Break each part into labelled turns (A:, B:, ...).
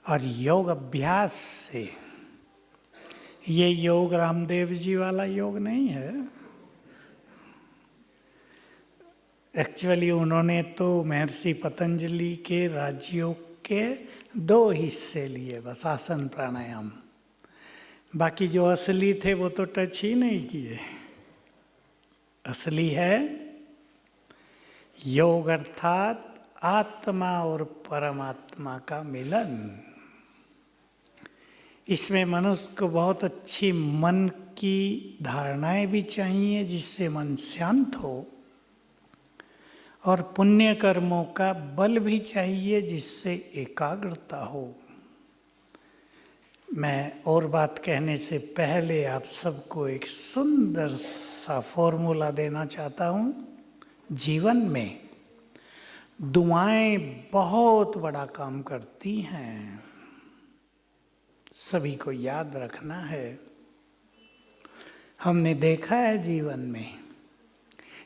A: और योग अभ्यास से, ये योग रामदेव जी वाला योग नहीं है। एक्चुअली उन्होंने तो महर्षि पतंजलि के राजयोग के 2 हिस्से लिए बस, आसन प्राणायाम। बाकी जो असली थे वो तो टच ही नहीं किए। असली है योग अर्थात आत्मा और परमात्मा का मिलन। इसमें मनुष्य को बहुत अच्छी मन की धारणाएं भी चाहिए जिससे मन शांत हो, और पुण्य कर्मों का बल भी चाहिए जिससे एकाग्रता हो। मैं और बात कहने से पहले आप सबको एक सुंदर सा फॉर्मूला देना चाहता हूँ। जीवन में दुआएं बहुत बड़ा काम करती हैं, सभी को याद रखना है। हमने देखा है जीवन में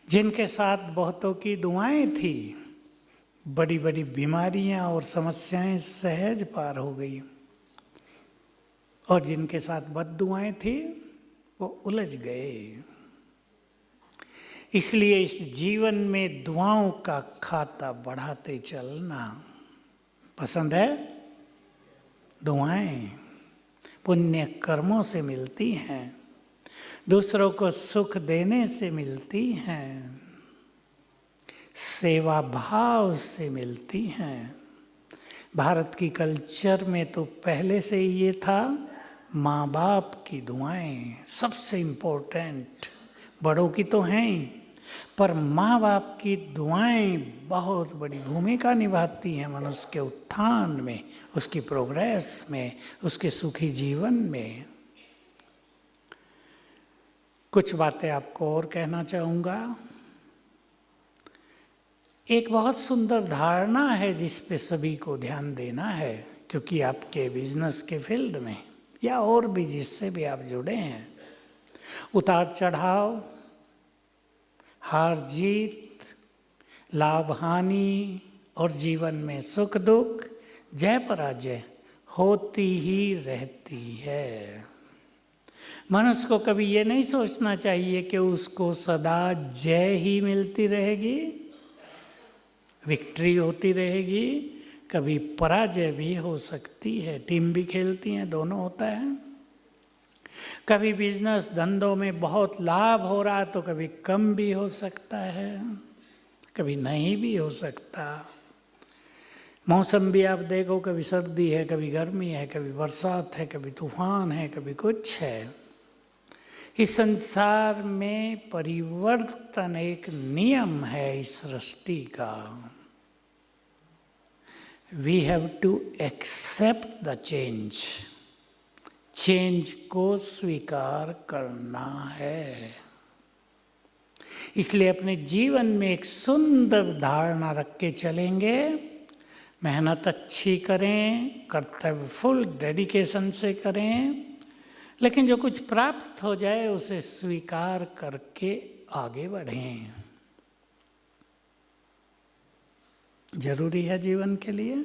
A: जिनके साथ बहुतों की दुआएं थी, बड़ी बड़ी बीमारियां और समस्याएं सहज पार हो गई, और जिनके साथ बद्दुआएं थी वो उलझ गए। इसलिए इस जीवन में दुआओं का खाता बढ़ाते चलना। पसंद है? दुआएं पुण्य कर्मों से मिलती हैं, दूसरों को सुख देने से मिलती हैं, सेवा भाव से मिलती हैं। भारत की कल्चर में तो पहले से ही ये था, माँ बाप की दुआएं सबसे इम्पोर्टेंट। बड़ों की तो हैं ही, पर माँ बाप की दुआएं बहुत बड़ी भूमिका निभाती हैं मनुष्य के उत्थान में, उसकी प्रोग्रेस में, उसके सुखी जीवन में। कुछ बातें आपको और कहना चाहूँगा। एक बहुत सुंदर धारणा है जिस पे सभी को ध्यान देना है, क्योंकि आपके बिजनेस के फील्ड में या और भी जिससे भी आप जुड़े हैं, उतार चढ़ाव, हार जीत, लाभ हानि और जीवन में सुख दुख, जय पराजय होती ही रहती है। मनुष्य को कभी ये नहीं सोचना चाहिए कि उसको सदा जय ही मिलती रहेगी, विक्ट्री होती रहेगी। कभी पराजय भी हो सकती है, टीम भी खेलती हैं, दोनों होता है। कभी बिजनेस धंधों में बहुत लाभ हो रहा तो कभी कम भी हो सकता है, कभी नहीं भी हो सकता। मौसम भी आप देखो, कभी सर्दी है, कभी गर्मी है, कभी बरसात है, कभी तूफान है, कभी कुछ है। इस संसार में परिवर्तन एक नियम है इस सृष्टि का। We have to accept the change. Change को स्वीकार करना है। इसलिए अपने जीवन में एक सुंदर धारणा रख के चलेंगे, मेहनत अच्छी करें, कर्तव्य फुल डेडिकेशन से करें, लेकिन जो कुछ प्राप्त हो जाए उसे स्वीकार करके आगे बढ़ें। जरूरी है जीवन के लिए?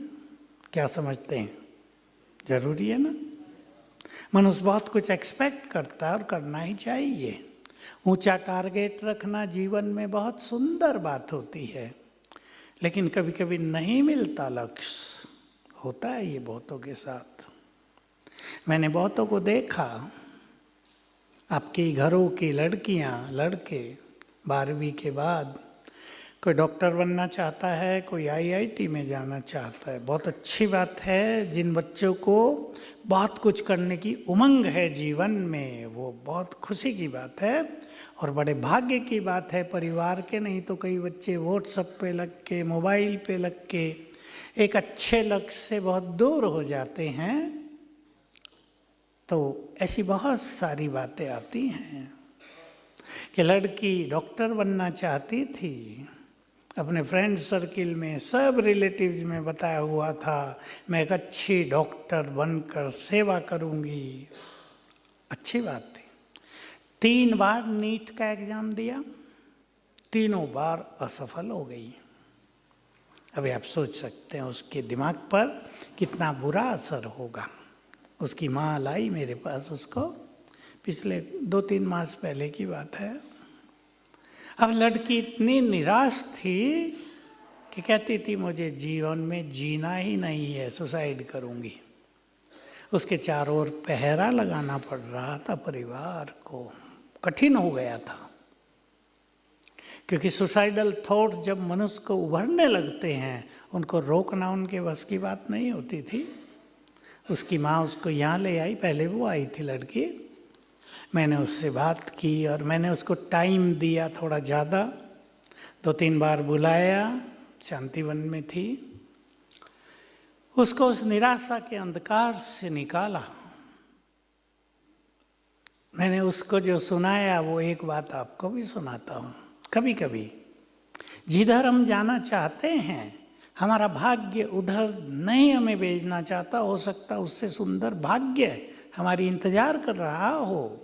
A: क्या समझते हैं? जरूरी है ना? मनुष्य बहुत कुछ एक्सपेक्ट करता है और करना ही चाहिए। ऊंचा टारगेट रखना जीवन में बहुत सुंदर बात होती है, लेकिन कभी कभी नहीं मिलता लक्ष्य, होता है ये बहुतों के साथ। मैंने बहुतों को देखा, आपके घरों की लड़कियां लड़के 12वीं के बाद कोई डॉक्टर बनना चाहता है, कोई आईआईटी में जाना चाहता है। बहुत अच्छी बात है। जिन बच्चों को बहुत कुछ करने की उमंग है जीवन में, वो बहुत खुशी की बात है और बड़े भाग्य की बात है परिवार के। नहीं तो कई बच्चे व्हाट्सएप पे लग के, मोबाइल पे लग के एक अच्छे लक्ष्य से बहुत दूर हो जाते हैं। तो ऐसी बहुत सारी बातें आती हैं कि लड़की डॉक्टर बनना चाहती थी, अपने फ्रेंड सर्किल में सब रिलेटिव्स में बताया हुआ था मैं एक अच्छी डॉक्टर बनकर सेवा करूंगी। अच्छी बात थी। 3 बार नीट का एग्जाम दिया, तीनों बार असफल हो गई। अभी आप सोच सकते हैं उसके दिमाग पर कितना बुरा असर होगा। उसकी माँ लाई मेरे पास उसको, पिछले 2-3 मास पहले की बात है। अब लड़की इतनी निराश थी कि कहती थी मुझे जीवन में जीना ही नहीं है, सुसाइड करूंगी। उसके चारों ओर पहरा लगाना पड़ रहा था, परिवार को कठिन हो गया था, क्योंकि सुसाइडल थॉट जब मनुष्य को उभरने लगते हैं उनको रोकना उनके बस की बात नहीं होती थी। उसकी माँ उसको यहाँ ले आई, पहले वो आई थी लड़की। मैंने उससे बात की और मैंने उसको टाइम दिया थोड़ा ज़्यादा, 2-3 बार बुलाया, शांतिवन में थी। उसको उस निराशा के अंधकार से निकाला। मैंने उसको जो सुनाया वो एक बात आपको भी सुनाता हूँ। कभी कभी जिधर हम जाना चाहते हैं हमारा भाग्य उधर नहीं हमें भेजना चाहता, हो सकता उससे सुंदर भाग्य हमारी इंतजार कर रहा हो।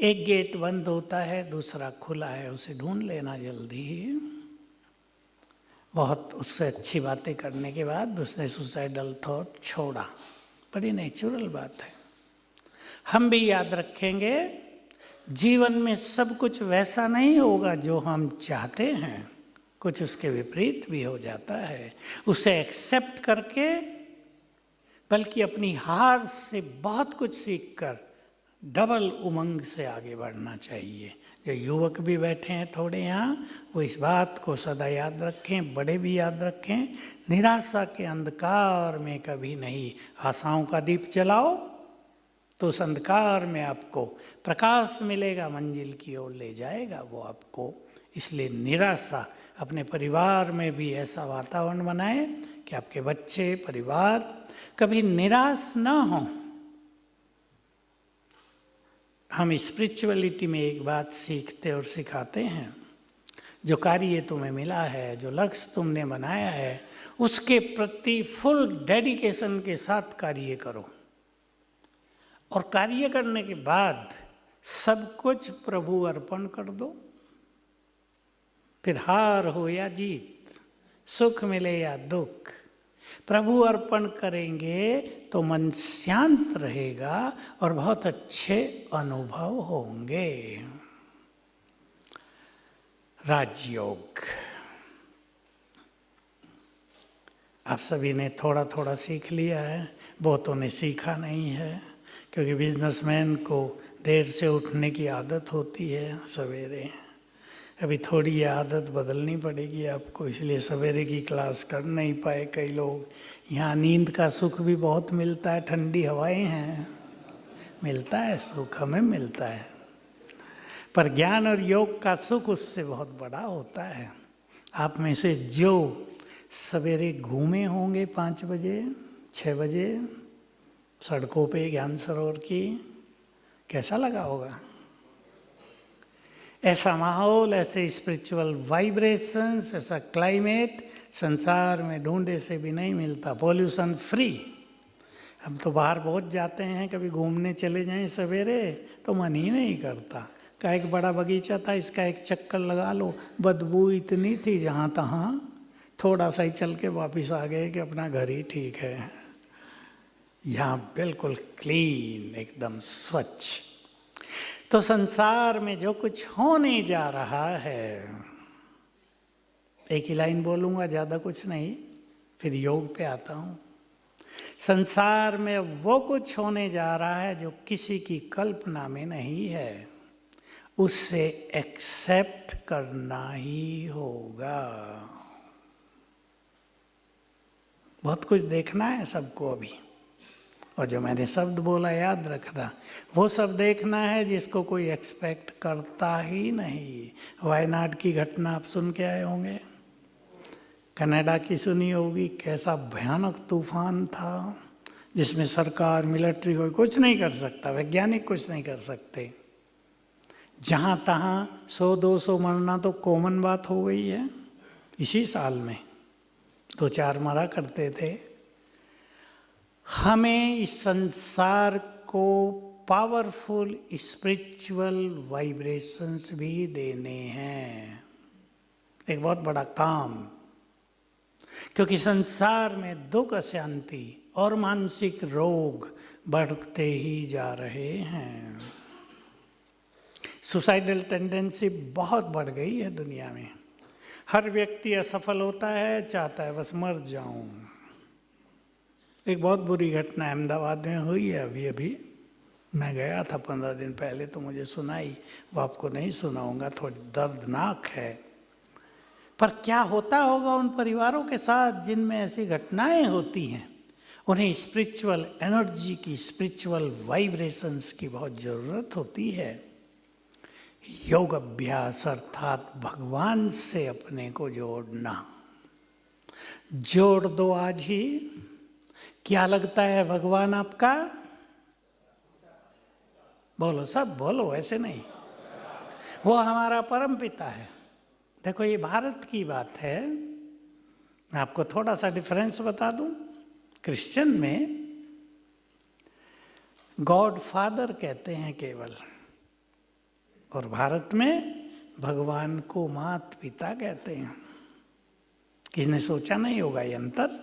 A: एक गेट बंद होता है, दूसरा खुला है, उसे ढूंढ लेना जल्दी ही। बहुत उससे अच्छी बातें करने के बाद उसने सुसाइडल थॉट छोड़ा, बड़ी नेचुरल बात है। हम भी याद रखेंगे जीवन में सब कुछ वैसा नहीं होगा जो हम चाहते हैं, कुछ उसके विपरीत भी हो जाता है। उसे एक्सेप्ट करके, बल्कि अपनी हार से बहुत कुछ सीखकर डबल उमंग से आगे बढ़ना चाहिए। जो युवक भी बैठे हैं थोड़े यहाँ, वो इस बात को सदा याद रखें, बड़े भी याद रखें, निराशा के अंधकार में कभी नहीं। आशाओं का दीप जलाओ तो उस अंधकार में आपको प्रकाश मिलेगा, मंजिल की ओर ले जाएगा वो आपको। इसलिए निराशा, अपने परिवार में भी ऐसा वातावरण बनाएं कि आपके बच्चे, परिवार कभी निराश ना हो। हम स्पिरिचुअलिटी में एक बात सीखते और सिखाते हैं, जो कार्य तुम्हें मिला है, जो लक्ष्य तुमने बनाया है, उसके प्रति फुल डेडिकेशन के साथ कार्य करो। और कार्य करने के बाद सब कुछ प्रभु अर्पण कर दो। फिर हार हो या जीत, सुख मिले या दुख, प्रभु अर्पण करेंगे तो मन शांत रहेगा और बहुत अच्छे अनुभव होंगे। राजयोग आप सभी ने थोड़ा थोड़ा सीख लिया है, बहुतों ने सीखा नहीं है, क्योंकि बिजनेसमैन को देर से उठने की आदत होती है सवेरे। अभी थोड़ी ये आदत बदलनी पड़ेगी आपको, इसलिए सवेरे की क्लास कर नहीं पाए कई लोग। यहाँ नींद का सुख भी बहुत मिलता है, ठंडी हवाएं हैं, मिलता है सुख, हमें मिलता है, पर ज्ञान और योग का सुख उससे बहुत बड़ा होता है। आप में से जो सवेरे घूमे होंगे 5 बजे 6 बजे सड़कों पे ज्ञान सरोवर की, कैसा लगा होगा? ऐसा माहौल, ऐसे स्पिरिचुअल वाइब्रेशंस, ऐसा क्लाइमेट संसार में ढूंढे से भी नहीं मिलता। Pollution free. हम तो बाहर बहुत जाते हैं, कभी घूमने चले जाएं सवेरे तो मन ही नहीं करता। का एक बड़ा बगीचा था, इसका एक चक्कर लगा लो, बदबू इतनी थी जहाँ तहाँ, थोड़ा सा ही चल के वापस आ गए कि अपना घर ही ठीक है। यहाँ बिल्कुल क्लीन, एकदम स्वच्छ। तो संसार में जो कुछ होने जा रहा है, एक ही लाइन बोलूँगा, ज़्यादा कुछ नहीं, फिर योग पे आता हूँ। संसार में वो कुछ होने जा रहा है जो किसी की कल्पना में नहीं है, उससे एक्सेप्ट करना ही होगा। बहुत कुछ देखना है सबको अभी, और जो मैंने शब्द बोला याद रखना, वो सब देखना है जिसको कोई एक्सपेक्ट करता ही नहीं। वायनाड की घटना आप सुन के आए होंगे, कनाडा की सुनी होगी, कैसा भयानक तूफान था जिसमें सरकार, मिलिट्री कोई कुछ नहीं कर सकता, वैज्ञानिक कुछ नहीं कर सकते। जहाँ तहाँ 100-200 मरना तो कॉमन बात हो गई है। इसी साल में 2-4 मरा करते थे। हमें इस संसार को पावरफुल स्पिरिचुअल वाइब्रेशंस भी देने हैं। एक बहुत बड़ा काम क्योंकि संसार में दुख, अशांति और मानसिक रोग बढ़ते ही जा रहे हैं। सुसाइडल टेंडेंसी बहुत बढ़ गई है दुनिया में। हर व्यक्ति असफल होता है, चाहता है बस मर जाऊं। एक बहुत बुरी घटना अहमदाबाद में हुई है अभी अभी। मैं गया था 15 दिन पहले, तो मुझे सुनाई, वो आपको नहीं सुनाऊंगा, थोड़ी दर्दनाक है। पर क्या होता होगा उन परिवारों के साथ जिनमें ऐसी घटनाएं होती हैं। उन्हें स्पिरिचुअल एनर्जी की, स्पिरिचुअल वाइब्रेशंस की बहुत ज़रूरत होती है। योग अभ्यास अर्थात भगवान से अपने को जोड़ना। जोड़ दो आज ही। क्या लगता है भगवान आपका? बोलो, सब बोलो, ऐसे नहीं। वो हमारा परम पिता है। देखो, ये भारत की बात है। मैं आपको थोड़ा सा डिफरेंस बता दूं। क्रिश्चियन में गॉड फादर कहते हैं केवल, और भारत में भगवान को मात पिता कहते हैं। किसी ने सोचा नहीं होगा ये अंतर।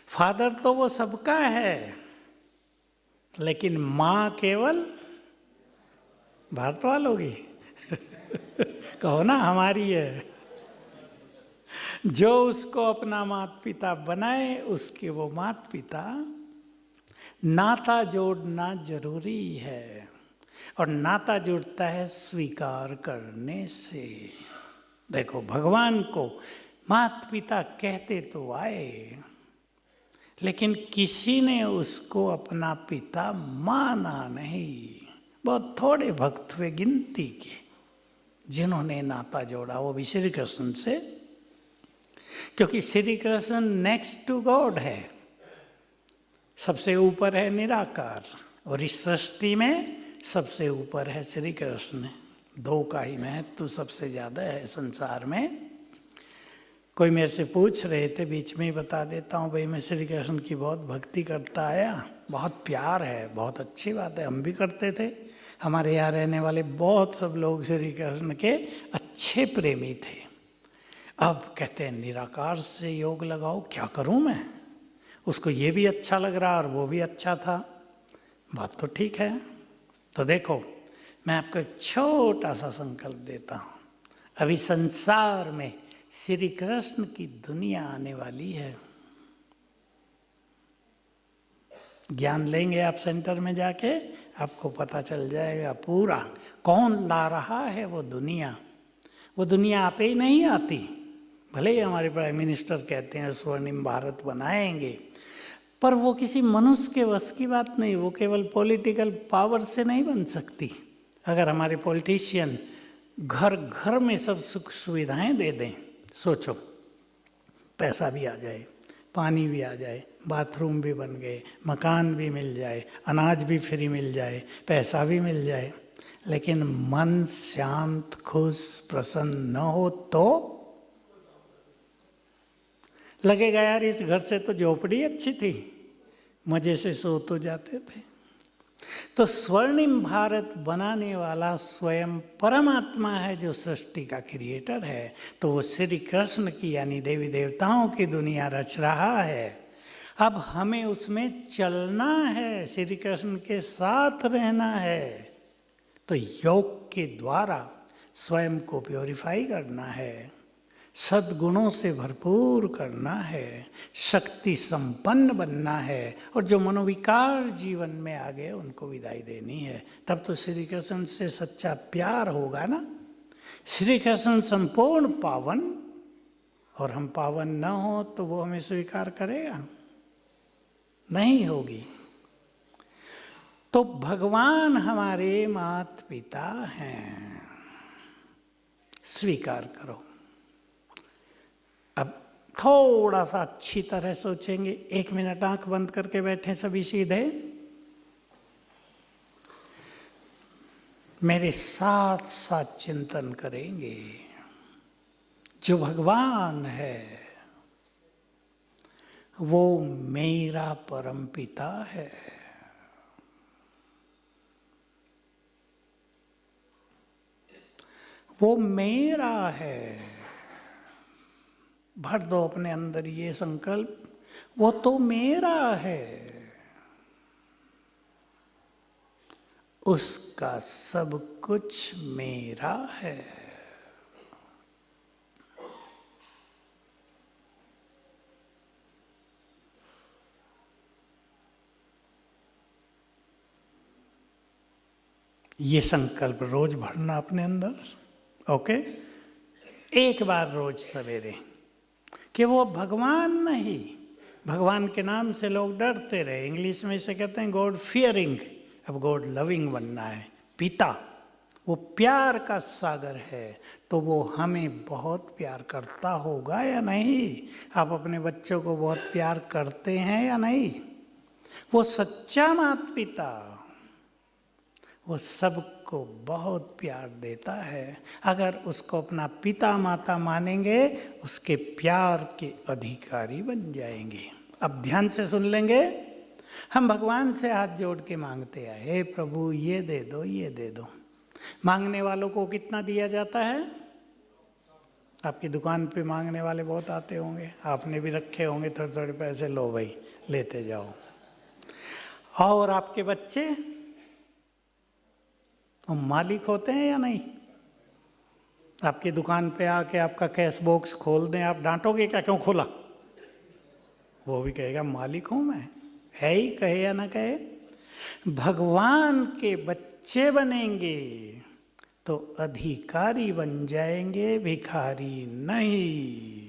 A: फादर तो वो सबका है, लेकिन माँ केवल भारत वालों की कहो ना, हमारी है। जो उसको अपना माता पिता बनाए, उसके वो माता पिता। नाता जोड़ना जरूरी है, और नाता जुड़ता है स्वीकार करने से। देखो, भगवान को माता पिता कहते तो आए, लेकिन किसी ने उसको अपना पिता माना नहीं। बहुत थोड़े भक्त हुए, गिनती के, जिन्होंने नाता जोड़ा, वो भी श्री कृष्ण से। क्योंकि Shri Krishna next to God है, सबसे ऊपर है निराकार, और इस सृष्टि में सबसे ऊपर है श्री कृष्ण। दो का ही महत्व सबसे ज़्यादा है संसार में। कोई मेरे से पूछ रहे थे, बीच में ही बता देता हूँ, भाई मैं श्री कृष्ण की बहुत भक्ति करता आया, बहुत प्यार है, बहुत अच्छी बात है, हम भी करते थे। हमारे यहाँ रहने वाले बहुत सब लोग श्री कृष्ण के अच्छे प्रेमी थे। अब कहते हैं निराकार से योग लगाओ, क्या करूँ मैं? उसको ये भी अच्छा लग रहा और वो भी अच्छा था। बात तो ठीक है। तो देखो, मैं आपको एक छोटा सा संकल्प देता हूँ। अभी संसार में श्री कृष्ण की दुनिया आने वाली है। ज्ञान लेंगे आप सेंटर में जाके, आपको पता चल जाएगा पूरा कौन ला रहा है वो दुनिया। वो दुनिया आप ही नहीं आती। भले ही हमारे प्राइम मिनिस्टर कहते हैं स्वर्णिम भारत बनाएंगे, पर वो किसी मनुष्य के वश की बात नहीं। वो केवल पॉलिटिकल पावर से नहीं बन सकती। अगर हमारे पॉलिटिशियन घर घर में सब सुख सुविधाएं दे दें, सोचो, पैसा भी आ जाए, पानी भी आ जाए, बाथरूम भी बन गए, मकान भी मिल जाए, अनाज भी फ्री मिल जाए, पैसा भी मिल जाए, लेकिन मन शांत, खुश, प्रसन्न न हो तो लगेगा यार इस घर से तो झोपड़ी अच्छी थी, मजे से सो तो जाते थे। तो स्वर्णिम भारत बनाने वाला स्वयं परमात्मा है, जो सृष्टि का क्रिएटर है। तो वो श्री कृष्ण की यानी देवी देवताओं की दुनिया रच रहा है। अब हमें उसमें चलना है, श्री कृष्ण के साथ रहना है। तो योग के द्वारा स्वयं को प्योरीफाई करना है, सद्गुणों से भरपूर करना है, शक्ति संपन्न बनना है, और जो मनोविकार जीवन में आ गए उनको विदाई देनी है। तब तो श्री कृष्ण से सच्चा प्यार होगा ना। श्री कृष्ण संपूर्ण पावन, और हम पावन न हो तो वो हमें स्वीकार करेगा? नहीं होगी। तो भगवान हमारे माता पिता हैं, स्वीकार करो। अब थोड़ा सा अच्छी तरह सोचेंगे। 1 मिनट आंख बंद करके बैठे सभी सीधे। मेरे साथ साथ चिंतन करेंगे। जो भगवान है वो मेरा परम पिता है। वो मेरा है, भर दो अपने अंदर ये संकल्प, वो तो मेरा है, उसका सब कुछ मेरा है। ये संकल्प रोज भरना अपने अंदर, ओके? एक बार रोज सवेरे, कि वो भगवान नहीं, भगवान के नाम से लोग डरते रहे, इंग्लिश में इसे कहते हैं गॉड फियरिंग, अब गॉड लविंग बनना है। पिता वो प्यार का सागर है, तो वो हमें बहुत प्यार करता होगा या नहीं? आप अपने बच्चों को बहुत प्यार करते हैं या नहीं? वो सच्चा माता पिता, वो सबको बहुत प्यार देता है। अगर उसको अपना पिता माता मानेंगे, उसके प्यार के अधिकारी बन जाएंगे। अब ध्यान से सुन लेंगे। हम भगवान से हाथ जोड़ के मांगते हैं, हे प्रभु ये दे दो, ये दे दो। मांगने वालों को कितना दिया जाता है? आपकी दुकान पे मांगने वाले बहुत आते होंगे, आपने भी रखे होंगे थोड़े थोड़े पैसे, लो भाई लेते जाओ। और आपके बच्चे वो मालिक होते हैं या नहीं? आपकी दुकान पे आके आपका कैश बॉक्स खोल दें, आप डांटोगे क्या, क्यों खोला? वो भी कहेगा मालिक हूं मैं, है ही, कहे या ना कहे। भगवान के बच्चे बनेंगे तो अधिकारी बन जाएंगे, भिखारी नहीं।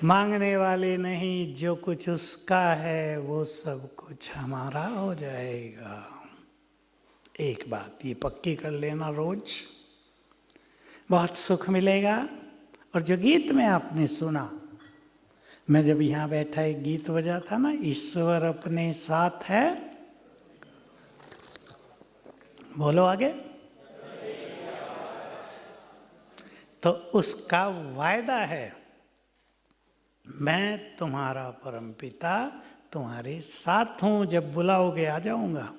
A: मांगने वाले नहीं, जो कुछ उसका है वो सब कुछ हमारा हो जाएगा। एक बात ये पक्की कर लेना, रोज बहुत सुख मिलेगा। और जो गीत में आपने सुना, मैं जब यहाँ बैठा एक गीत बजा था ना, ईश्वर अपने साथ है, बोलो आगे। तो उसका वायदा है, मैं तुम्हारा परमपिता तुम्हारे साथ हूं, जब बुलाओगे आ जाऊंगा।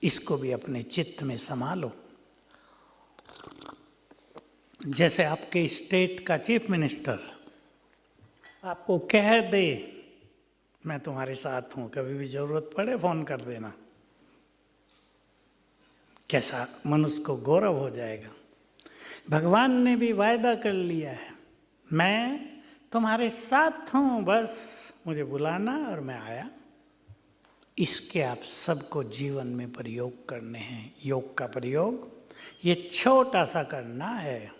A: इसको भी अपने चित्त में समा लो। जैसे आपके स्टेट का चीफ मिनिस्टर आपको कह दे मैं तुम्हारे साथ हूं, कभी भी जरूरत पड़े फोन कर देना, कैसा मनुष्य को गौरव हो जाएगा। भगवान ने भी वायदा कर लिया है, मैं तुम्हारे साथ हूं, बस मुझे बुलाना और मैं आया। इसके आप सबको जीवन में प्रयोग करने हैं। योग का प्रयोग ये छोटा सा करना है।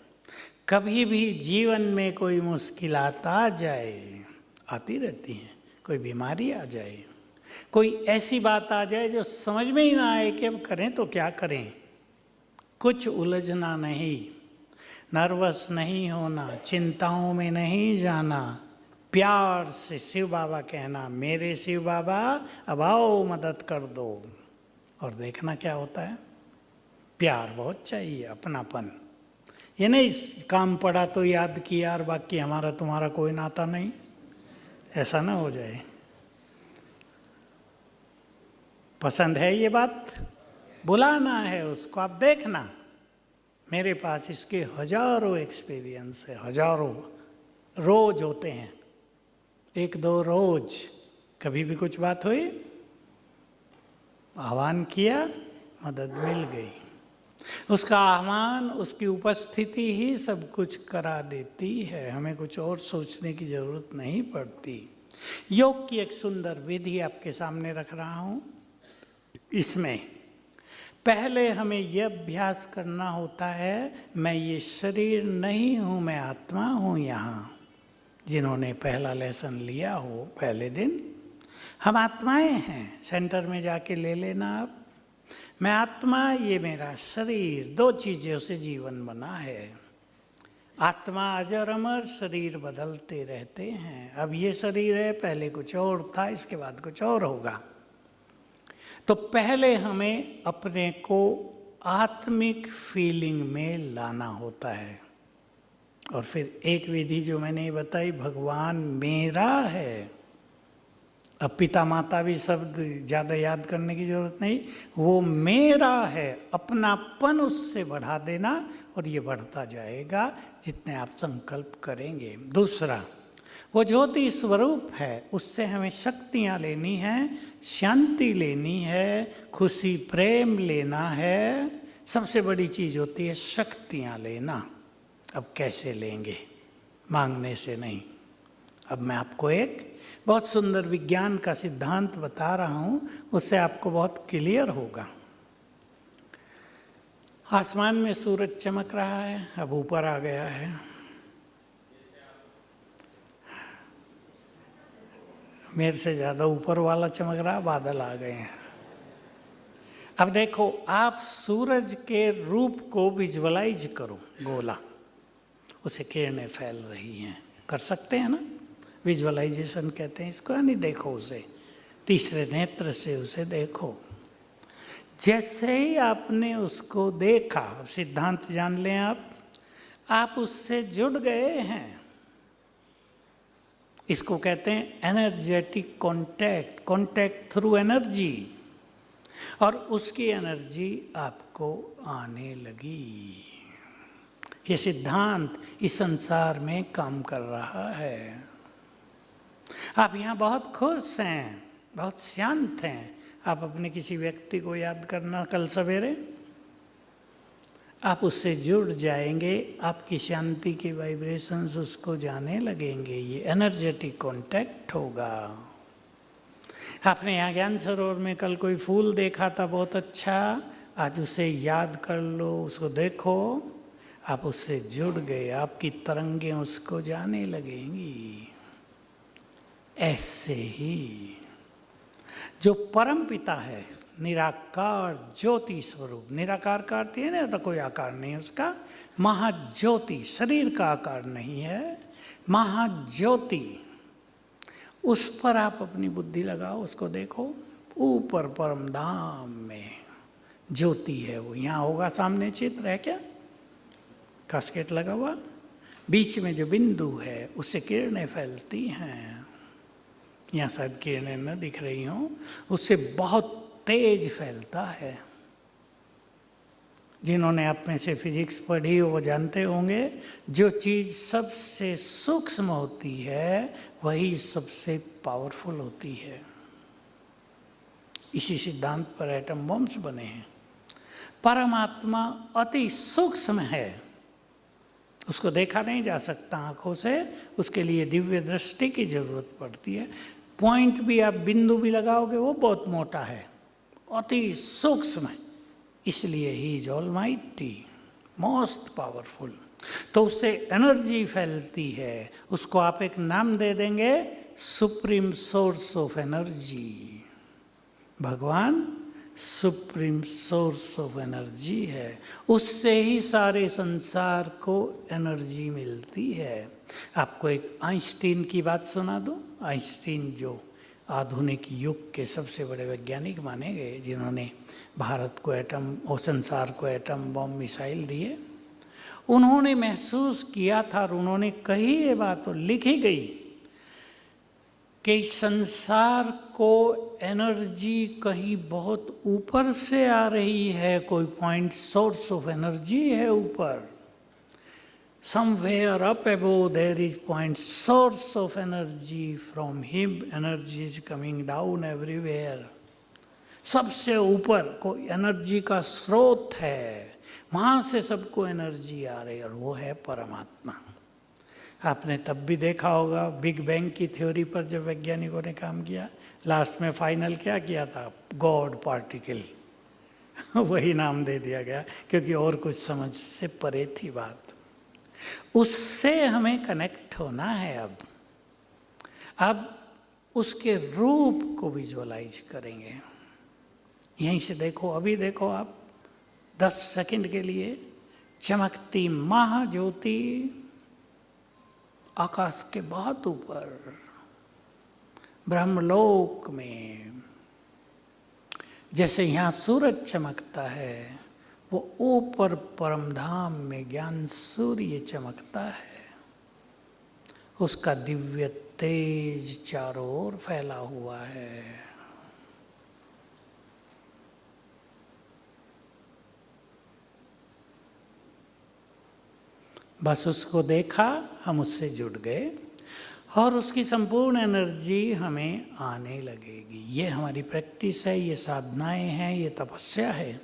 A: कभी भी जीवन में कोई मुश्किलात आ जाए, आती रहती हैं, कोई बीमारी आ जाए, कोई ऐसी बात आ जाए जो समझ में ही ना आए कि अब करें तो क्या करें, कुछ उलझना नहीं, नर्वस नहीं होना, चिंताओं में नहीं जाना, प्यार से शिव बाबा कहना, मेरे शिव बाबा अब आओ मदद कर दो। और देखना क्या होता है। प्यार बहुत चाहिए, अपनापन। ये नहीं काम पड़ा तो याद किया और बाकी हमारा तुम्हारा कोई नाता नहीं, ऐसा ना हो जाए। पसंद है ये बात? बुलाना है उसको। आप देखना, मेरे पास इसके हजारों एक्सपीरियंस है, हजारों रोज होते हैं, एक दो रोज। कभी भी कुछ बात हुई, आह्वान किया, मदद मिल गई। उसका आह्वान, उसकी उपस्थिति ही सब कुछ करा देती है, हमें कुछ और सोचने की जरूरत नहीं पड़ती। योग की एक सुंदर विधि आपके सामने रख रहा हूं। इसमें पहले हमें यह अभ्यास करना होता है, मैं ये शरीर नहीं हूं, मैं आत्मा हूं। यहाँ जिन्होंने पहला लेसन लिया हो पहले दिन, हम आत्माएं हैं। सेंटर में जाके ले लेना आप, मैं आत्मा, ये मेरा शरीर। दो चीज़ों से जीवन बना है। आत्मा अजर अमर, शरीर बदलते रहते हैं। अब ये शरीर है, पहले कुछ और था, इसके बाद कुछ और होगा। तो पहले हमें अपने को आत्मिक फीलिंग में लाना होता है। और फिर एक विधि जो मैंने बताई, भगवान मेरा है, अब पिता माता भी शब्द ज़्यादा याद करने की जरूरत नहीं, वो मेरा है, अपनापन उससे बढ़ा देना और ये बढ़ता जाएगा जितने आप संकल्प करेंगे। दूसरा, वो ज्योति स्वरूप है, उससे हमें शक्तियाँ लेनी हैं, शांति लेनी है, खुशी प्रेम लेना है। सबसे बड़ी चीज़ होती है शक्तियाँ लेना। अब कैसे लेंगे? मांगने से नहीं। अब मैं आपको एक बहुत सुंदर विज्ञान का सिद्धांत बता रहा हूँ, उससे आपको बहुत क्लियर होगा। आसमान में सूरज चमक रहा है, अब ऊपर आ गया है। मेरे से ज़्यादा ऊपर वाला चमक रहा, बादल आ गए हैं। अब देखो, आप सूरज के रूप को विजुअलाइज करो, गोला, उसे किरणें फैल रही हैं। कर सकते हैं ना? विजुअलाइजेशन कहते हैं इसको, यानी देखो उसे, तीसरे नेत्र से उसे देखो। जैसे ही आपने उसको देखा, सिद्धांत जान लें आप उससे जुड़ गए हैं। इसको कहते हैं energetic contact, contact through energy, और उसकी एनर्जी आपको आने लगी। ये सिद्धांत इस संसार में काम कर रहा है। आप यहाँ बहुत खुश हैं, बहुत शांत हैं। आप अपने किसी व्यक्ति को याद करना कल सवेरे, आप उससे जुड़ जाएंगे, आपकी शांति की वाइब्रेशंस उसको जाने लगेंगे। ये एनर्जेटिक कांटेक्ट होगा। आपने यहाँ ज्ञान सरोवर में कल कोई फूल देखा था बहुत अच्छा, आज उसे याद कर लो, उसको देखो, आप उससे जुड़ गए, आपकी तरंगें उसको जाने लगेंगी। ऐसे ही जो परम पिता है, निराकार ज्योति स्वरूप, निराकार का अर्थ है ना, तो कोई आकार नहीं है उसका, महाज्योति, शरीर का आकार नहीं है, महाज्योति, उस पर आप अपनी बुद्धि लगाओ, उसको देखो। ऊपर परम धाम में ज्योति है वो, यहाँ होगा सामने चित्र है क्या, कास्केट लगा हुआ, बीच में जो बिंदु है उससे किरणें फैलती हैं। यहाँ शायद किरणें न दिख रही हों, उससे बहुत तेज फैलता है। जिन्होंने आप में से फिजिक्स पढ़ी वो जानते होंगे, जो चीज़ सबसे सूक्ष्म होती है वही सबसे पावरफुल होती है। इसी सिद्धांत पर एटम बॉम्ब्स बने हैं। परमात्मा अति सूक्ष्म है, उसको देखा नहीं जा सकता आंखों से, उसके लिए दिव्य दृष्टि की जरूरत पड़ती है। पॉइंट भी आप बिंदु भी लगाओगे वो बहुत मोटा है, अति सूक्ष्म है, इसलिए he is almighty, most powerful. तो उससे एनर्जी फैलती है, उसको आप एक नाम दे देंगे, सुप्रीम सोर्स ऑफ एनर्जी। भगवान सुप्रीम सोर्स ऑफ एनर्जी है, उससे ही सारे संसार को एनर्जी मिलती है। आपको एक आइंस्टीन की बात सुना दूं। आइंस्टीन जो आधुनिक युग के सबसे बड़े वैज्ञानिक माने गए, जिन्होंने भारत को एटम और संसार को एटम बम मिसाइल दिए, उन्होंने महसूस किया था और उन्होंने कही ये बात और लिखी गई कि संसार को एनर्जी कहीं बहुत ऊपर से आ रही है, कोई पॉइंट सोर्स ऑफ एनर्जी है ऊपर, somewhere up above there is point source of energy, from him energy is coming down everywhere। सबसे ऊपर कोई एनर्जी का स्रोत है, वहाँ से सबको एनर्जी आ रही है, और वो है परमात्मा। आपने तब भी देखा होगा बिग बैंग की थ्योरी पर जब वैज्ञानिकों ने काम किया, लास्ट में फाइनल क्या किया था, गॉड पार्टिकल वही नाम दे दिया गया, क्योंकि और कुछ समझ से परे थी बात। उससे हमें कनेक्ट होना है। अब उसके रूप को विजुअलाइज करेंगे। यहीं से देखो, अभी देखो आप 10 सेकंड के लिए चमकती महाज्योति आकाश के बहुत ऊपर ब्रह्मलोक में, जैसे यहाँ सूरज चमकता है, वो ऊपर परमधाम में ज्ञान सूर्य चमकता है। उसका दिव्य तेज चारों ओर फैला हुआ है। बस उसको देखा, हम उससे जुड़ गए और उसकी संपूर्ण एनर्जी हमें आने लगेगी। ये हमारी प्रैक्टिस है, ये साधनाएं हैं, ये तपस्या है।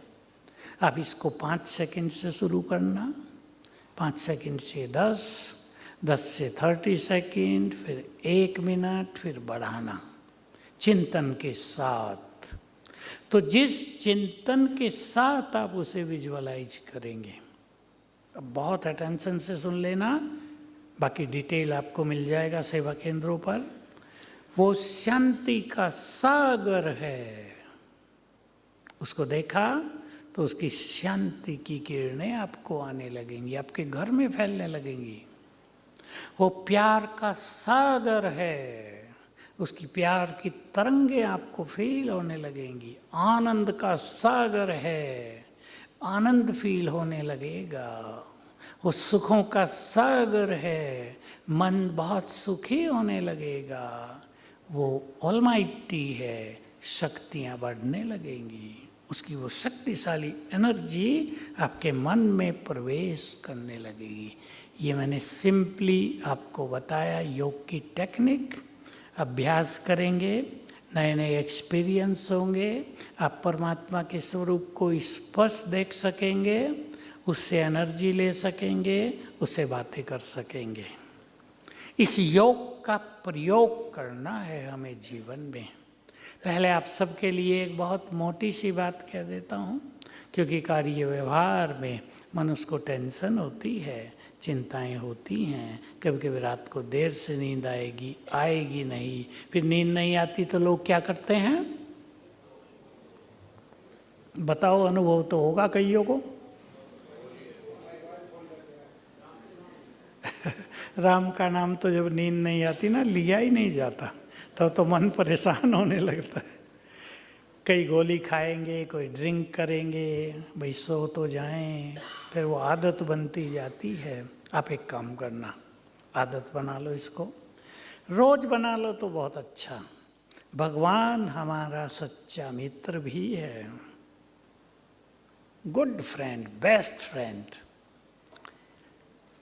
A: अब इसको 5 सेकंड से शुरू करना, 5 सेकंड से 10, 10 से 30 सेकंड, फिर 1 मिनट, फिर बढ़ाना चिंतन के साथ। तो जिस चिंतन के साथ आप उसे विजुअलाइज करेंगे, अब बहुत अटेंशन से सुन लेना, बाकी डिटेल आपको मिल जाएगा सेवा केंद्रों पर। वो शांति का सागर है, उसको देखा तो उसकी शांति की किरणें आपको आने लगेंगी, आपके घर में फैलने लगेंगी। वो प्यार का सागर है, उसकी प्यार की तरंगे आपको फील होने लगेंगी। आनंद का सागर है, आनंद फील होने लगेगा। वो सुखों का सागर है, मन बहुत सुखी होने लगेगा। वो ऑलमाइटी है, शक्तियाँ बढ़ने लगेंगी। उसकी वो शक्तिशाली एनर्जी आपके मन में प्रवेश करने लगेगी। ये मैंने सिंपली आपको बताया, योग की टेक्निक। अभ्यास करेंगे, नए नए एक्सपीरियंस होंगे, आप परमात्मा के स्वरूप को स्पष्ट देख सकेंगे, उससे एनर्जी ले सकेंगे, उससे बातें कर सकेंगे। इस योग का प्रयोग करना है हमें जीवन में। पहले आप सबके लिए एक बहुत मोटी सी बात कह देता हूँ, क्योंकि कार्य व्यवहार में मनुष्य को टेंशन होती है, चिंताएं होती हैं। कभी कभी रात को देर से नींद आएगी नहीं, फिर नींद नहीं आती तो लोग क्या करते हैं बताओ, अनुभव तो होगा कईयों को। राम का नाम तो जब नींद नहीं आती ना, लिया ही नहीं जाता, तब तो मन परेशान होने लगता है। कई गोली खाएंगे, कोई ड्रिंक करेंगे, भाई सो तो जाएं, फिर वो आदत बनती जाती है। आप एक काम करना, आदत बना लो इसको, रोज बना लो तो बहुत अच्छा। भगवान हमारा सच्चा मित्र भी है, गुड फ्रेंड, बेस्ट फ्रेंड।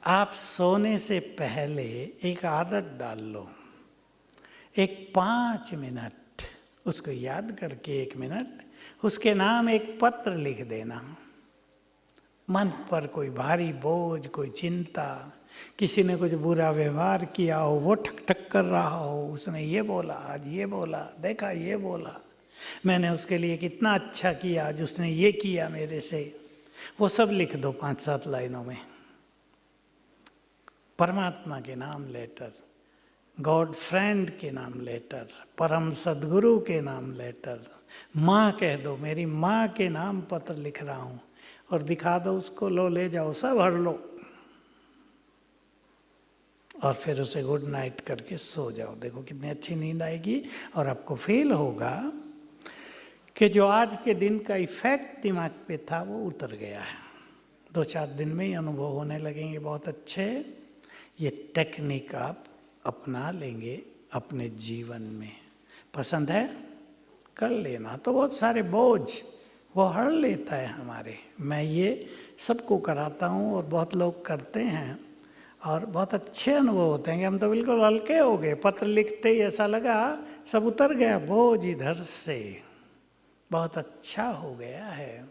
A: आप सोने से पहले एक आदत डाल लो, एक 5 मिनट उसको याद करके 1 मिनट उसके नाम एक पत्र लिख देना। मन पर कोई भारी बोझ, कोई चिंता, किसी ने कुछ बुरा व्यवहार किया हो, वो ठक ठक कर रहा हो, उसने ये बोला, आज ये बोला, देखा ये बोला, मैंने उसके लिए कितना अच्छा किया, आज उसने ये किया मेरे से, वो सब लिख दो 5-7 लाइनों में। परमात्मा के नाम लेटर, गॉड फ्रेंड के नाम लेटर, परम सद्गुरु के नाम लेटर, माँ कह दो, मेरी माँ के नाम पत्र लिख रहा हूँ, और दिखा दो उसको, लो ले जाओ, सब हर लो, और फिर उसे गुड नाइट करके सो जाओ। देखो कितनी अच्छी नींद आएगी, और आपको फील होगा कि जो आज के दिन का इफेक्ट दिमाग पे था वो उतर गया है। 2-4 दिन में ही अनुभव होने लगेंगे बहुत अच्छे। ये टेक्निक आप अपना लेंगे अपने जीवन में। पसंद है कर लेना, तो बहुत सारे बोझ वो हर लेता है हमारे। मैं ये सबको कराता हूँ और बहुत लोग करते हैं और बहुत अच्छे अनुभव होते हैं कि हम तो बिल्कुल हल्के हो गए। पत्र लिखते ही ऐसा लगा सब उतर गया बोझ इधर से, बहुत अच्छा हो गया है।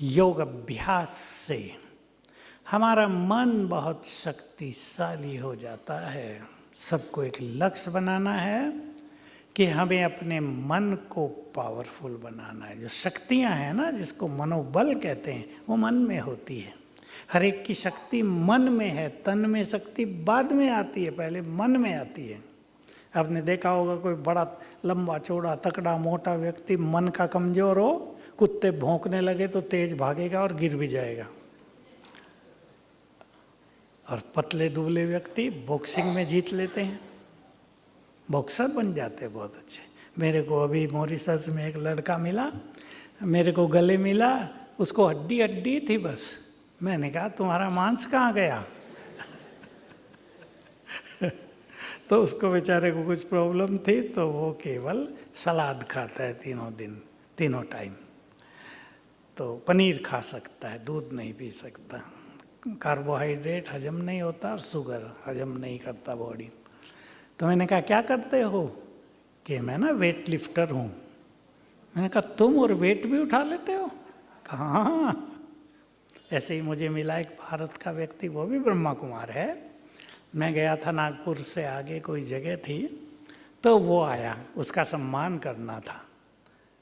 A: योग अभ्यास से हमारा मन बहुत शक्तिशाली हो जाता है। सबको एक लक्ष्य बनाना है कि हमें अपने मन को पावरफुल बनाना है। जो शक्तियां हैं ना, जिसको मनोबल कहते हैं, वो मन में होती है। हर एक की शक्ति मन में है, तन में शक्ति बाद में आती है, पहले मन में आती है। आपने देखा होगा कोई बड़ा लंबा चौड़ा तकड़ा मोटा व्यक्ति मन का कमजोर हो, कुत्ते भौंकने लगे तो तेज भागेगा और गिर भी जाएगा। और पतले दुबले व्यक्ति बॉक्सिंग में जीत लेते हैं, बॉक्सर बन जाते हैं बहुत अच्छे। मेरे को अभी मॉरिशस में एक लड़का मिला, मेरे को गले मिला, उसको हड्डी हड्डी थी बस। मैंने कहा तुम्हारा मांस कहाँ गया? तो उसको बेचारे को कुछ प्रॉब्लम थी, तो वो केवल सलाद खाता है तीनों टाइम। तो पनीर खा सकता है, दूध नहीं पी सकता। कार्बोहाइड्रेट हजम नहीं होता और शुगर हजम नहीं करता बॉडी। तो मैंने कहा क्या करते हो? कि मैं ना वेट लिफ्टर हूँ। मैंने कहा तुम और वेट भी उठा लेते हो? कहा हाँ। ऐसे ही मुझे मिला एक भारत का व्यक्ति, वो भी ब्रह्मा कुमार है। मैं गया था नागपुर से आगे कोई जगह थी, तो वो आया, उसका सम्मान करना था।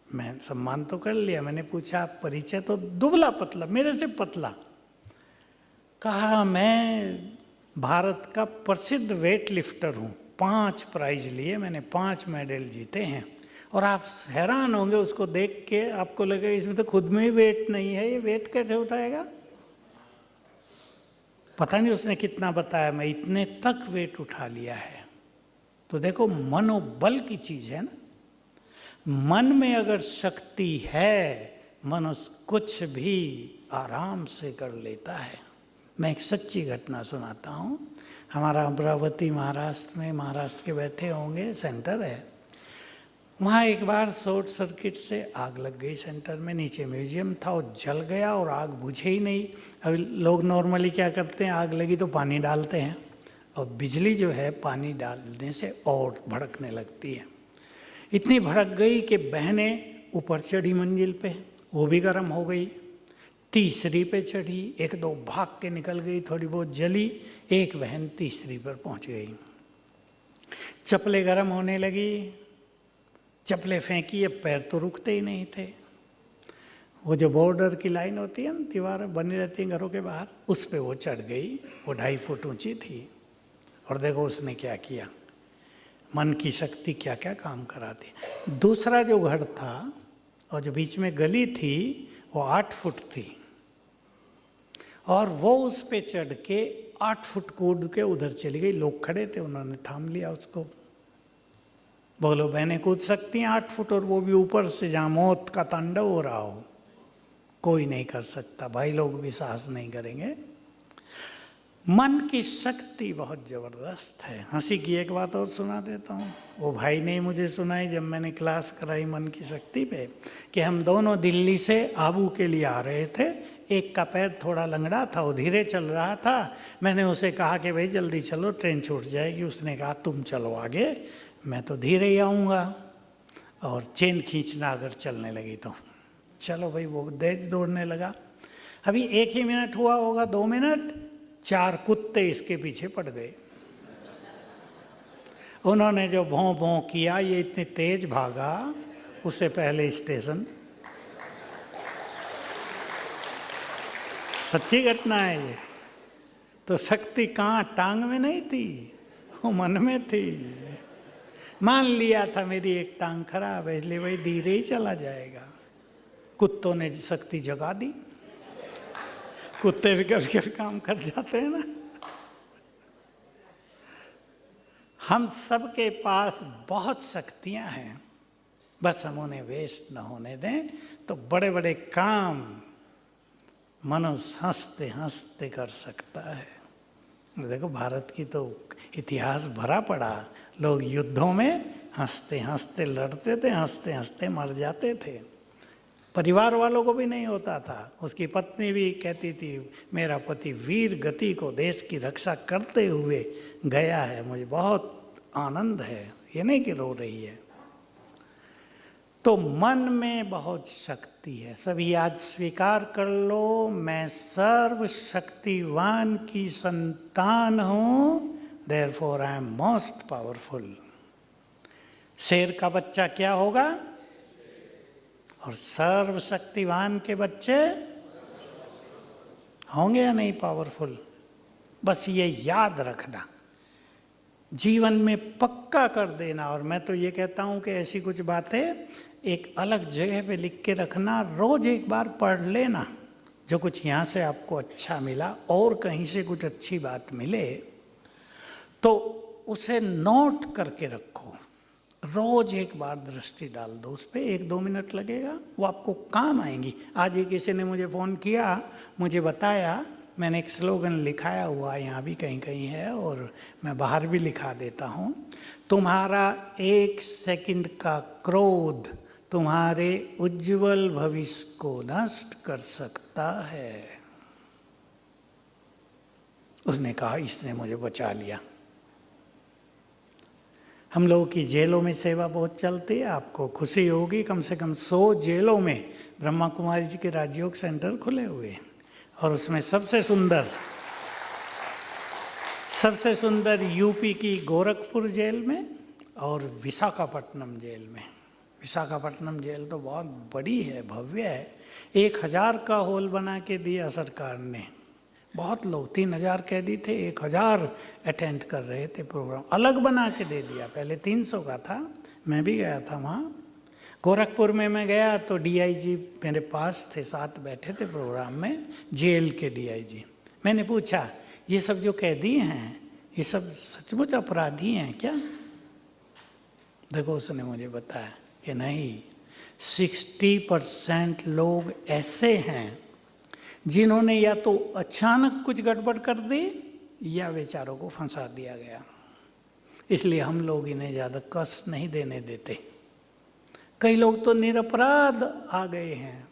A: मैं सम्मान तो कर लिया। मैंने पूछा आप परिचय? तो दुबला पतला, मेरे से पतला। कहा मैं भारत का प्रसिद्ध वेट लिफ्टर हूँ, 5 प्राइज लिए मैंने, 5 मेडल जीते हैं। और आप हैरान होंगे उसको देख के, आपको लगेगा इसमें तो खुद में ही वेट नहीं है, ये वेट कैसे उठाएगा? पता नहीं उसने कितना बताया, मैं इतने तक वेट उठा लिया है। तो देखो मनोबल की चीज है ना। मन में अगर शक्ति है, मनुष्य कुछ भी आराम से कर लेता है। मैं एक सच्ची घटना सुनाता हूँ। हमारा अमरावती महाराष्ट्र में, महाराष्ट्र के बैठे होंगे, सेंटर है। वहाँ एक बार शॉर्ट सर्किट से आग लग गई सेंटर में। नीचे म्यूजियम था, वो जल गया और आग बुझे ही नहीं। अभी लोग नॉर्मली क्या करते हैं, आग लगी तो पानी डालते हैं, और बिजली जो है पानी डालने से और भड़कने लगती है। इतनी भड़क गई कि बहनें ऊपर चढ़ी मंजिल पे, वो भी गर्म हो गई। तीसरी पे चढ़ी, 1-2 भाग के निकल गई, थोड़ी बहुत जली। एक बहन तीसरी पर पहुंच गई। चप्पलें गर्म होने लगी, चप्पलें फेंकी, अब पैर तो रुकते ही नहीं थे। वो जो बॉर्डर की लाइन होती है ना, दीवार बनी रहती है घरों के बाहर, उस पे वो चढ़ गई। वो 2.5 फुट ऊंची थी। और देखो उसने क्या किया, मन की शक्ति क्या क्या काम कराती। दूसरा जो घर था और जो बीच में गली थी, वो 8 फुट थी, और वो उस पे चढ़ के 8 फुट कूद के उधर चली गई। लोग खड़े थे, उन्होंने थाम लिया उसको। बोलो बहनें कूद सकती हैं 8 फुट, और वो भी ऊपर से जहाँ मौत का तांडव हो रहा हो? कोई नहीं कर सकता। भाई लोग भी साहस नहीं करेंगे। मन की शक्ति बहुत जबरदस्त है। हंसी की एक बात और सुना देता हूँ। वो भाई ने मुझे सुनाई जब मैंने क्लास कराई मन की शक्ति पे, कि हम दोनों दिल्ली से आबू के लिए आ रहे थे। एक का पैर थोड़ा लंगड़ा था, वो धीरे चल रहा था। मैंने उसे कहा कि भाई जल्दी चलो, ट्रेन छूट जाएगी। उसने कहा तुम चलो आगे, मैं तो धीरे ही आऊँगा, और चेन खींचना अगर चलने लगी तो। चलो भाई, वो तेज दौड़ने लगा। अभी 1 ही मिनट हुआ होगा, 2 मिनट, 4 कुत्ते इसके पीछे पड़ गए। उन्होंने जो भौं भौं किया, ये इतने तेज भागा, उससे पहले स्टेशन। सच्ची घटना है ये। तो शक्ति कहाँ, टांग में नहीं थी, वो मन में थी। मान लिया था मेरी एक टांग खराब है, इसलिए भाई धीरे ही चला जाएगा। कुत्तों ने शक्ति जगा दी। कुत्ते भी करके काम कर जाते हैं ना। हम सबके पास बहुत शक्तियां हैं, बस हम उन्हें वेस्ट न होने दें, तो बड़े बड़े काम मनुष्य हंसते हंसते कर सकता है। देखो भारत की तो इतिहास भरा पड़ा। लोग युद्धों में हंसते हंसते लड़ते थे, हंसते हंसते मर जाते थे। परिवार वालों को भी नहीं होता था। उसकी पत्नी भी कहती थी मेरा पति वीर गति को देश की रक्षा करते हुए गया है, मुझे बहुत आनंद है, ये नहीं कि रो रही है। तो मन में बहुत शक्ति है। सभी आज स्वीकार कर लो, मैं सर्वशक्तिवान की संतान हूं, therefore I am most powerful. शेर का बच्चा क्या होगा? और सर्वशक्तिवान के बच्चे होंगे या नहीं पावरफुल? बस ये याद रखना, जीवन में पक्का कर देना। और मैं तो ये कहता हूं कि ऐसी कुछ बातें एक अलग जगह पे लिख के रखना, रोज एक बार पढ़ लेना। जो कुछ यहाँ से आपको अच्छा मिला और कहीं से कुछ अच्छी बात मिले तो उसे नोट करके रखो। रोज एक बार दृष्टि डाल दो उस पर, 1-2 मिनट लगेगा, वो आपको काम आएंगी। आज ही किसी ने मुझे फ़ोन किया, मुझे बताया, मैंने एक स्लोगन लिखाया हुआ यहाँ भी कहीं कहीं है और मैं बाहर भी लिखा देता हूँ, तुम्हारा 1 सेकंड का क्रोध तुम्हारे उज्जवल भविष्य को नष्ट कर सकता है। उसने कहा इसने मुझे बचा लिया। हम लोगों की जेलों में सेवा बहुत चलती है, आपको खुशी होगी, कम से कम 100 जेलों में ब्रह्मा कुमारी जी के राजयोग सेंटर खुले हुए हैं और उसमें सबसे सुंदर यूपी की गोरखपुर जेल में और विशाखापट्टनम जेल में। विशाखापट्टनम जेल तो बहुत बड़ी है, भव्य है, 1000 का हॉल बना के दिया सरकार ने। बहुत लोग 3000 कैदी थे, 1000 अटेंड कर रहे थे प्रोग्राम, अलग बना के दे दिया। पहले 300 का था, मैं भी गया था वहाँ। गोरखपुर में मैं गया तो डीआईजी मेरे पास थे, साथ बैठे थे प्रोग्राम में, जेल के डीआईजी। मैंने पूछा ये सब जो कैदी हैं ये सब सचमुच अपराधी हैं क्या? देखो उसने मुझे बताया कि नहीं, 60% लोग ऐसे हैं जिन्होंने या तो अचानक कुछ गड़बड़ कर दी या बेचारों को फंसा दिया गया। इसलिए हम लोग इन्हें ज़्यादा कष्ट नहीं देने देते। कई लोग तो निरपराध आ गए हैं,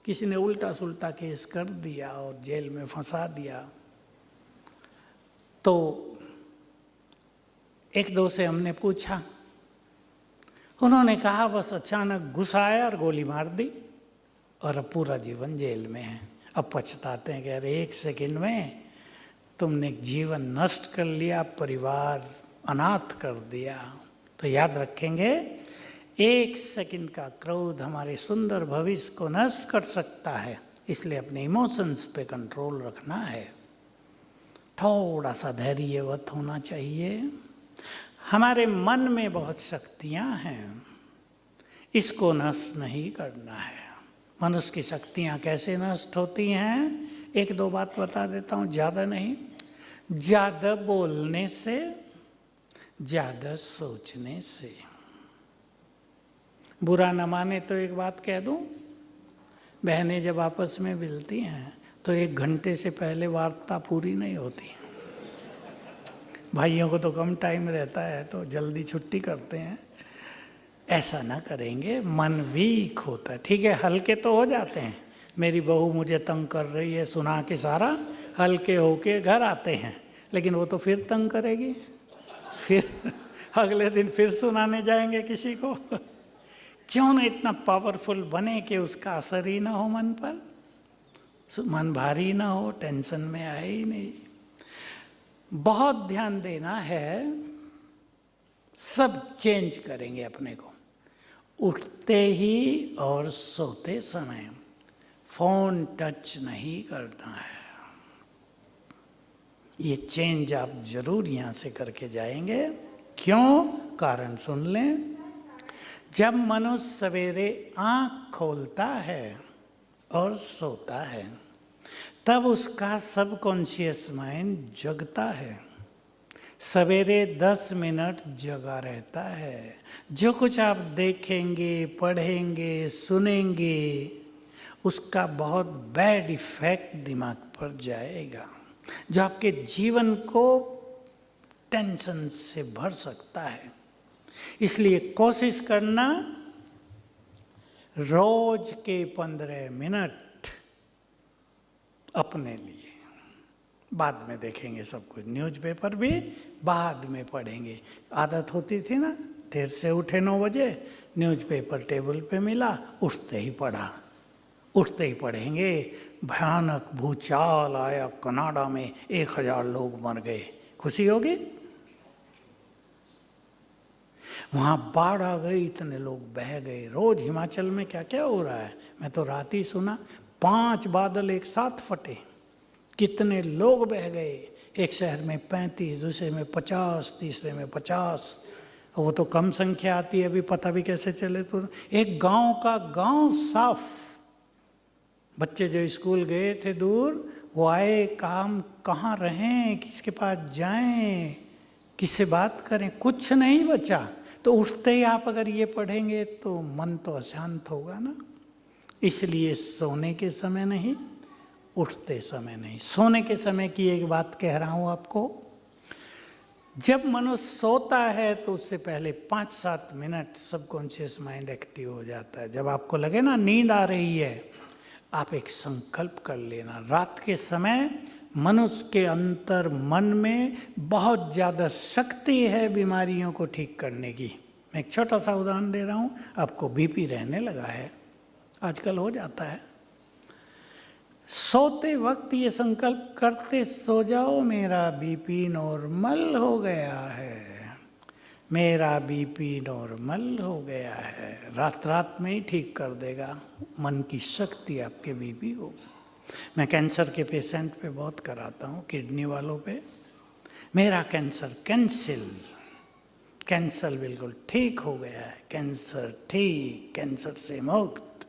A: किसी ने उल्टा सुल्टा केस कर दिया और जेल में फंसा दिया। तो 1-2 से हमने पूछा, उन्होंने कहा बस अचानक गुस्सा आया और गोली मार दी और अब पूरा जीवन जेल में है। अब पछताते हैं कि अरे 1 सेकंड में तुमने जीवन नष्ट कर लिया, परिवार अनाथ कर दिया। तो याद रखेंगे, 1 सेकंड का क्रोध हमारे सुंदर भविष्य को नष्ट कर सकता है। इसलिए अपने इमोशंस पे कंट्रोल रखना है, थोड़ा सा धैर्यवत होना चाहिए। हमारे मन में बहुत शक्तियाँ हैं, इसको नष्ट नहीं करना है। मनुष्य की शक्तियाँ कैसे नष्ट होती हैं, 1-2 बात बता देता हूँ, ज़्यादा नहीं। ज़्यादा बोलने से, ज़्यादा सोचने से। बुरा न माने तो एक बात कह दूँ, बहनें जब आपस में मिलती हैं तो 1 घंटे से पहले वार्ता पूरी नहीं होती। भाइयों को तो कम टाइम रहता है तो जल्दी छुट्टी करते हैं। ऐसा ना करेंगे, मन वीक होता है। ठीक है, हल्के तो हो जाते हैं, मेरी बहू मुझे तंग कर रही है सुना के सारा, हल्के होके घर आते हैं, लेकिन वो तो फिर तंग करेगी, फिर अगले दिन फिर सुनाने जाएंगे किसी को। क्यों ना इतना पावरफुल बने कि उसका असर ही ना हो मन पर, मन भारी ना हो, टेंशन में आए ही नहीं। बहुत ध्यान देना है, सब चेंज करेंगे अपने को। उठते ही और सोते समय फोन टच नहीं करना है। ये चेंज आप जरूर यहाँ से करके जाएंगे। क्यों? कारण सुन लें। जब मनुष्य सवेरे आँख खोलता है और सोता है तब उसका सबकॉन्शियस माइंड जगता है। सवेरे 10 मिनट जगा रहता है। जो कुछ आप देखेंगे, पढ़ेंगे, सुनेंगे, उसका बहुत बैड इफेक्ट दिमाग पर जाएगा, जो आपके जीवन को टेंशन से भर सकता है। इसलिए कोशिश करना, रोज के 15 मिनट अपने लिए। बाद में देखेंगे सब कुछ, न्यूज़पेपर भी बाद में पढ़ेंगे। आदत होती थी ना, देर से उठे 9 बजे, न्यूज़पेपर टेबल पे मिला, उठते ही पढ़ा, उठते ही पढ़ेंगे। भयानक भूचाल आया कनाडा में, 1000 लोग मर गए, खुशी होगी? वहाँ बाढ़ आ गई, इतने लोग बह गए। रोज हिमाचल में क्या क्या हो रहा है, मैं तो रात ही सुना, 5 बादल एक साथ फटे, कितने लोग बह गए। एक शहर में 35, दूसरे में 50, तीसरे में 50। वो तो कम संख्या आती है, अभी पता भी कैसे चले। तो एक गांव का गांव साफ, बच्चे जो स्कूल गए थे दूर, वो आए, काम कहाँ रहें, किसके पास जाएं, किससे बात करें, कुछ नहीं बचा। तो उठते ही आप अगर ये पढ़ेंगे तो मन तो अशांत होगा ना। इसलिए सोने के समय नहीं, उठते समय नहीं। सोने के समय की एक बात कह रहा हूँ आपको, जब मनुष्य सोता है तो उससे पहले 5-7 मिनट सबकॉन्शियस माइंड एक्टिव हो जाता है। जब आपको लगे ना नींद आ रही है, आप एक संकल्प कर लेना। रात के समय मनुष्य के अंतर मन में बहुत ज़्यादा शक्ति है बीमारियों को ठीक करने की। मैं एक छोटा सा उदाहरण दे रहा हूँ। आपको बीपी रहने लगा है, आजकल हो जाता है, सोते वक्त ये संकल्प करते सो जाओ, मेरा बीपी नॉर्मल हो गया है, मेरा बीपी नॉर्मल हो गया है। रात रात में ही ठीक कर देगा। मन की शक्ति आपके बीपी को। मैं कैंसर के पेशेंट पे बहुत कराता हूँ, किडनी वालों पे। मेरा कैंसर कैंसर बिल्कुल ठीक हो गया है, कैंसर ठीक, कैंसर से मुक्त।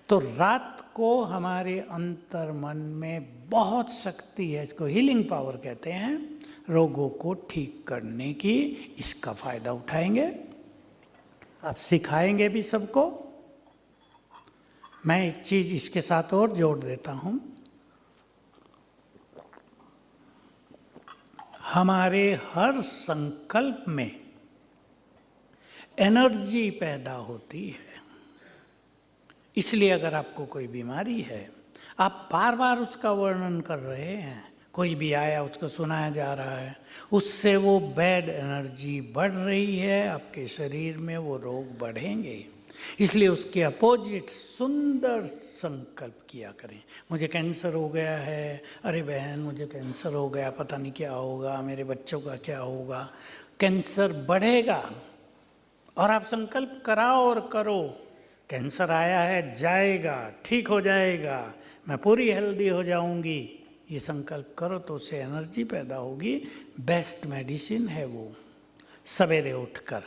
A: तो रात को हमारे अंतर मन में बहुत शक्ति है, इसको हीलिंग पावर कहते हैं, रोगों को ठीक करने की। इसका फायदा उठाएंगे, आप सिखाएंगे भी सबको। मैं एक चीज इसके साथ और जोड़ देता हूं, हमारे हर संकल्प में एनर्जी पैदा होती है। इसलिए अगर आपको कोई बीमारी है, आप बार बार उसका वर्णन कर रहे हैं, कोई भी आया उसको सुनाया जा रहा है, उससे वो बैड एनर्जी बढ़ रही है, आपके शरीर में वो रोग बढ़ेंगे। इसलिए उसके अपोजिट सुंदर संकल्प किया करें। मुझे कैंसर हो गया है, अरे बहन मुझे कैंसर हो गया, पता नहीं क्या होगा, मेरे बच्चों का क्या होगा। कैंसर बढ़ेगा और आप संकल्प कराओ और करो, कैंसर आया है, जाएगा, ठीक हो जाएगा, मैं पूरी हेल्दी हो जाऊंगी। ये संकल्प करो तो उससे एनर्जी पैदा होगी। बेस्ट मेडिसिन है वो। सवेरे उठकर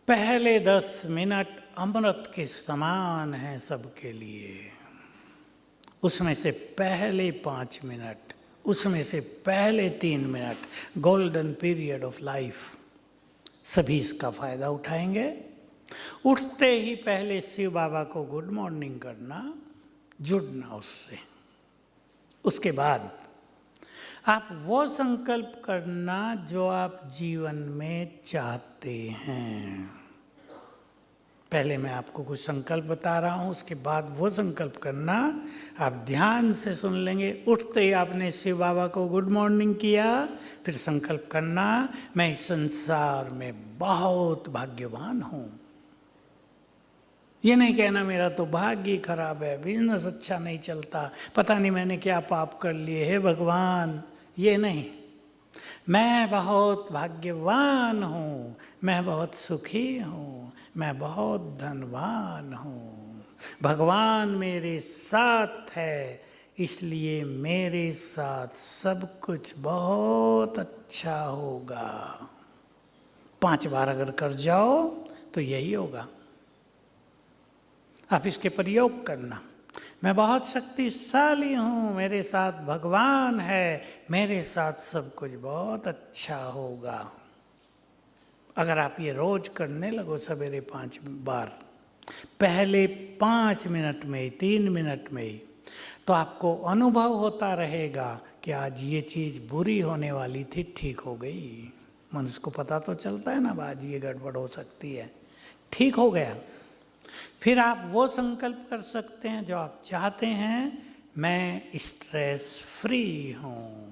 A: पहले 10 मिनट अमृत के समान है सबके लिए। उसमें से पहले 5 मिनट, उसमें से पहले 3 minute golden period of life. सभी इसका फायदा उठाएंगे। उठते ही पहले शिव बाबा को गुड मॉर्निंग करना, जुड़ना उससे। उसके बाद आप वो संकल्प करना जो आप जीवन में चाहते हैं। पहले मैं आपको कुछ संकल्प बता रहा हूँ, उसके बाद वो संकल्प करना। आप ध्यान से सुन लेंगे। उठते ही आपने शिव बाबा को गुड मॉर्निंग किया, फिर संकल्प करना, मैं इस संसार में बहुत भाग्यवान हूँ। ये नहीं कहना मेरा तो भाग्य ही खराब है, बिजनेस अच्छा नहीं चलता, पता नहीं मैंने क्या पाप कर लिए, हे भगवान। ये नहीं, मैं बहुत भाग्यवान हूँ, मैं बहुत सुखी हूँ, मैं बहुत धनवान हूँ, भगवान मेरे साथ है, इसलिए मेरे साथ सब कुछ बहुत अच्छा होगा। 5 बार अगर कर जाओ तो यही होगा। आप इसके प्रयोग करना। मैं बहुत शक्तिशाली हूँ, मेरे साथ भगवान है, मेरे साथ सब कुछ बहुत अच्छा होगा। अगर आप ये रोज करने लगो सवेरे 5 बार, पहले 5 मिनट में ही, 3 मिनट में ही, तो आपको अनुभव होता रहेगा कि आज ये चीज़ बुरी होने वाली थी, ठीक हो गई। मनुष्य को पता तो चलता है ना, आज ये गड़बड़ हो सकती है, ठीक हो गया। फिर आप वो संकल्प कर सकते हैं जो आप चाहते हैं। मैं स्ट्रेस फ्री हूँ,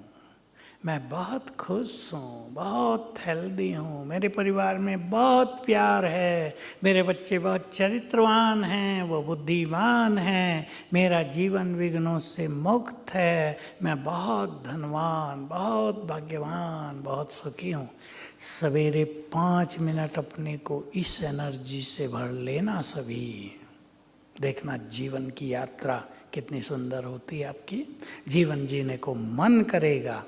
A: मैं बहुत खुश हूँ, बहुत हेल्दी हूँ, मेरे परिवार में बहुत प्यार है, मेरे बच्चे बहुत चरित्रवान हैं, वो बुद्धिमान हैं, मेरा जीवन विघ्नों से मुक्त है, मैं बहुत धनवान, बहुत भाग्यवान, बहुत सुखी हूँ। सवेरे 5 मिनट अपने को इस एनर्जी से भर लेना। सभी देखना जीवन की यात्रा कितनी सुंदर होती है आपकी। जीवन जीने को मन करेगा,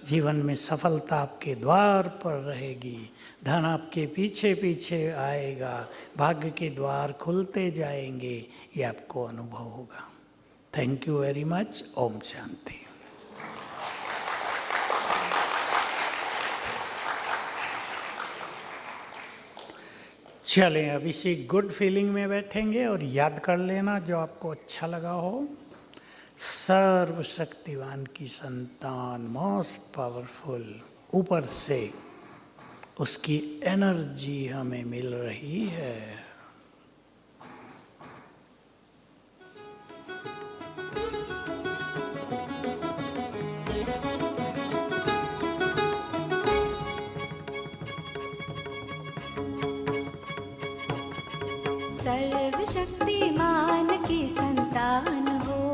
A: जीवन में सफलता आपके द्वार पर रहेगी, धन आपके पीछे पीछे आएगा, भाग्य के द्वार खुलते जाएंगे, ये आपको अनुभव होगा। Thank you very much. ओम शांति। चलें, अब इसी गुड फीलिंग में बैठेंगे और याद कर लेना जो आपको अच्छा लगा हो। सर्वशक्तिवान की संतान, मोस्ट पावरफुल, ऊपर से उसकी एनर्जी हमें मिल रही है।
B: सर्वशक्तिमान की संतान हो,